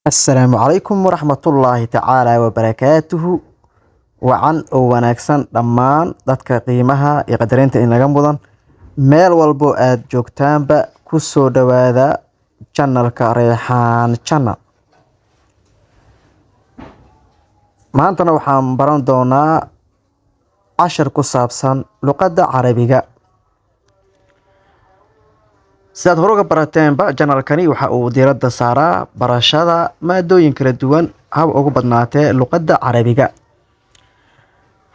السلام عليكم ورحمة الله تعالى وبركاته. وعن وناكسن دمان dadka qiimaha iyo qadarinta in laga mudan meel walbo aad joogtaanba ku soo dhawaada channelka Reexaan Channel. Maantana waxaan baran doonaa cashar ku saabsan luqadda Carabiga. sidaad hore uga barateenba channelkani waxa uu diiradda saaraa barashada maadooyin kala duwan hab ugu badnaatee luqadda Carabiga.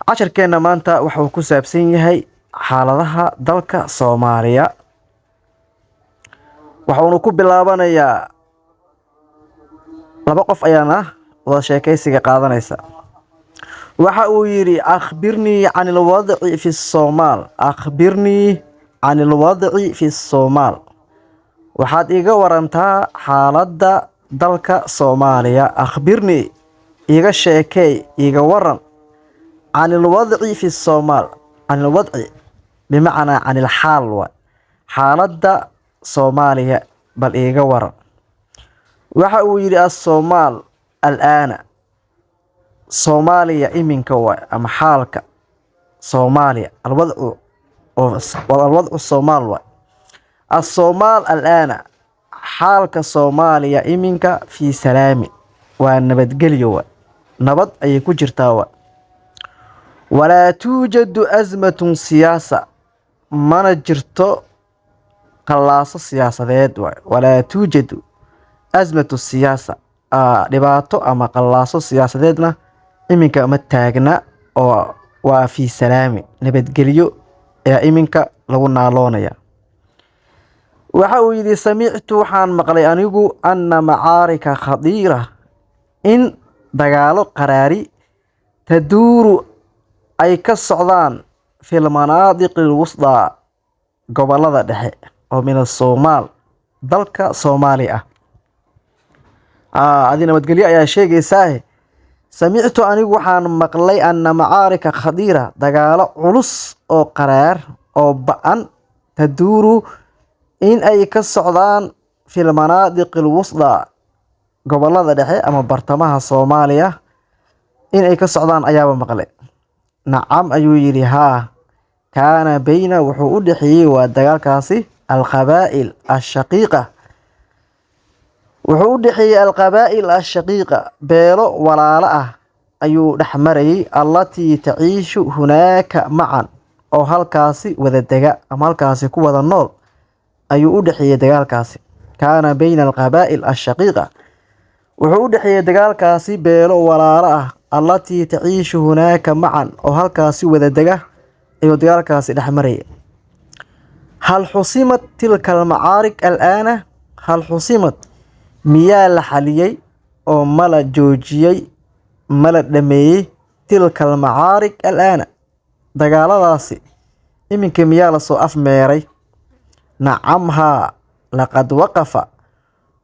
casharkeena maanta waxa uu ku saabsan yahay xaaladaha dalka Soomaaliya. waxaanu ku bilaabanayaa laba qof ayaana wada sheekaysiga qaadanaysa. waxa uu yiri akhbirnii can alwadci fi Soomaal. akhbirnii can alwadci fi Soomaal. waxaad iga warantaa xaaladda dalka Soomaaliya. akhbirnii iga sheekay iga waran عن الوضع في الصومال. عن الوضع بمعنى عن الحال حالة صوماليا بل إيجا ورا. وحاول الصومال الآن صوماليا إمن كوا أم حالك صوماليا الوضع الصومال الصومال الآن حالك صوماليا إمنك في سلام ونبت قليوا نبت أي كجرتاوا ولا توجد أزمة سياسة ما نجرتو قلاصة سياسة ولا توجد أزمة السياسة لباتو أما قلاصة سياسة ديدنا إمنك متاقنا وفي سلام نبت قليو يا إمنك لو نالونيا. وحاول سمعت حان مقلي أنيقو أن معارك خطيرة إن دقالو قراري تدور ay ka socdaan fil manaadiq alwusda gobolada dhexe oo min Soomaal dalka Soomaaliya adina nabadgelyo ayaa sheegaysaa. samictu anigu waxaan maqlay anna macaarika khadiira dagaalo culus oo qaraar oo ba'an taduuru in ay ka socdaan fil manaadiq alwusda gobolada dhexe ama bartamaha Soomaaliya in ay ka socdaan ayaaba maqlay. نعم أيو يري ها كان بين وحود حي ودجال كاسي القبائل الشقيقة. وحود حي القبائل الشقيقة بيرو ولا لا أيو نحمري التي تعيش هناك معا أو هالكاسي وذا الدجال أما هالكاسي كوة النور أيو حي دجال كاسي كان بين القبائل الشقيقة. وحود حي دجال كاسي بيرو ولا لا التي تعيش هناك معا أو هالكاسي وذا أيو ديالكاسي دحمري. هل حصمت تلك المعارك الآن؟ هل حصمت ميال حاليي أو ملا جوجيي ملا دمي تلك المعارك الآن دقال راسي إمنك ميال سو أفميري. نعمها لقد وقف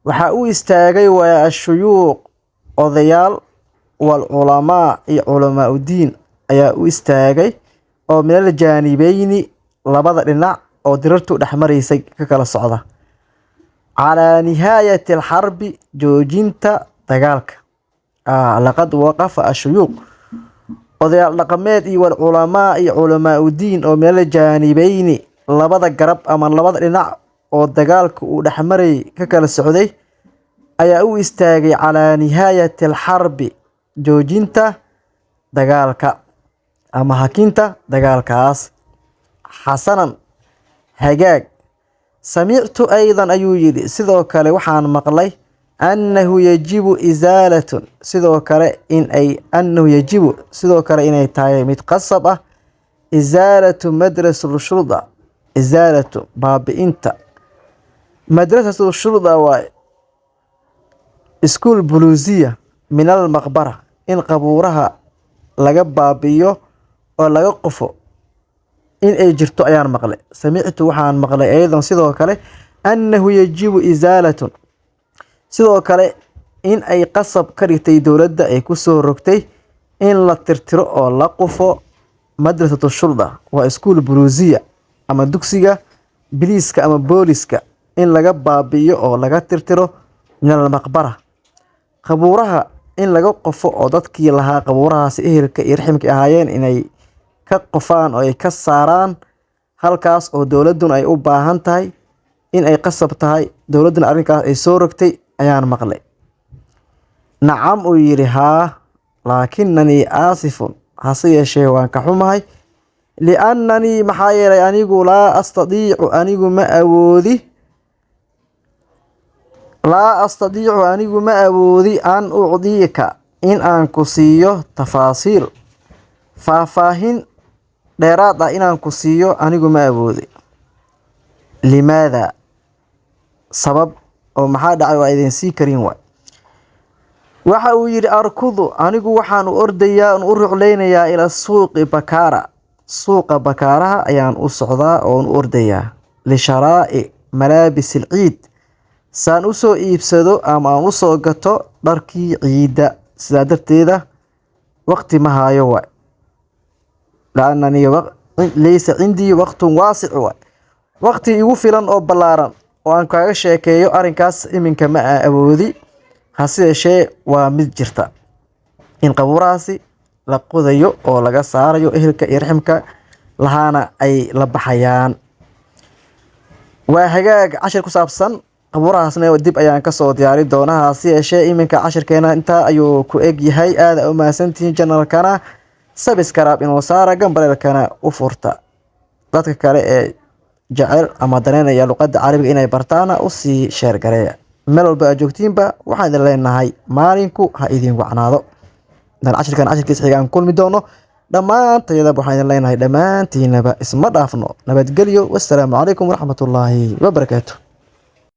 وحاو استاغي ويا الشيوخ وذيال والعلماء علماء الدين ayaa u istaagay oo meel jaanibayni labada dhinac oo dirartu dhaxmaraysay ka kala socda على نهاية الحرب joojinta dagaalka. laqad waqafa ashuyuuq odayaal dhaqameed iyo walculamaa iyo culamaa udiin oo meel jaanibayni labada garab ama labada dhinac oo dagaalku uu dhaxmaray ka kala socday ayaa u istaagay على نهاية الحرب joojinta dagaalka ama hakinta dagaalkaas. xasanan hagaag. samictu aydan ayuu yidhi sidoo kale waxaan maqlay annahu yajibu isaalatun sidoo kale inay tahay mid qasab ah isaalatu madrasatul shurda. isaalatu baabi'inta madrasatul shurda waa iskuul buluusiya من المقبرة إن قبورها لقى بابيو أو لقى قفو إن أجرتو أيان مقلي. سمعت وحان مقلي أيضا سيدو كالي أنه يجب إزالة سيدو كالي إن أي قصب كريتي دولد أي كسو ركتي إن لا ترترو أو لا قفو مدرسة الشرطة وإسكول بروزية أما دوكسيغا بليسكا أما بوليسكا إن لقى بابيو أو لقى ترترو من المقبرة qabuuraha in laga qofo oo dadkii lahaa qabuurahaasi ehelka iyo raximka ahaayeen inay ka qofaan oo ay ka saaraan halkaas oo dowladuna ay u baahan tahay in ay qasab tahay dowladuna arrinkaas ay soo rogtay ayaan maqlay. nacam uu yidhi haa laakinanii aasifun hase yeeshee waan ka xumahay liannanii maxaa yeelay anigu laa astadiicu anigu ma awoodi an ucdiika in aan ku siiyo tafaasiil faahfaahin dheeraad ah inaan ku siiyo anigu ma awoodi. limaada sabab oo maxaa dhacay waa idin sii karin waay. waxa uu yidhi arkudu anigu waxaan u ordayaa u ruclaynayaa ila suuqi bakaara suuqa bakaaraha ayaan u socdaa oo u ordayaa lisharaa'i malaabis alciid saan u soo iibsado ama aan u soo gato dharkii ciidda. sidaa darteeda waqti ma hayo waay laannanii laysa cindii waqtun waasic waay waqti igu filan oo ballaaran oo aan kaaga sheekeeyo arrinkaas iminka ma aa awoodi. hase yeeshee waa mid jirta in qabuurahaasi la qodayo oo laga saarayo ehelka iyo raximka lahaana ay la baxayaan. waa hagaag cashir ku saabsan qabuurahaasna dib ayaan kasoo diyaari doonaa. hase yeeshee iminka cashirkeena intaa ayuu ku eg yahay. aada u mahadsantihiin janalkana sabskraib inuu saara gambareelkana u furta. dadka kale ee jecel ama daneynaya luqadda carabiga inay bartaana usii sheer gareeya. meel walba aad joogtiinba waxaan idin leenahay maalinku ha idin wacnaado. dan cashirkiisa xiga aan kulmi doono dhammaantayada waxaan idin leenahay dhammaantiinaba isma dhaafno. nabadgelyo wassalaamu calaykum waraxmatullaahi wabarakaatu.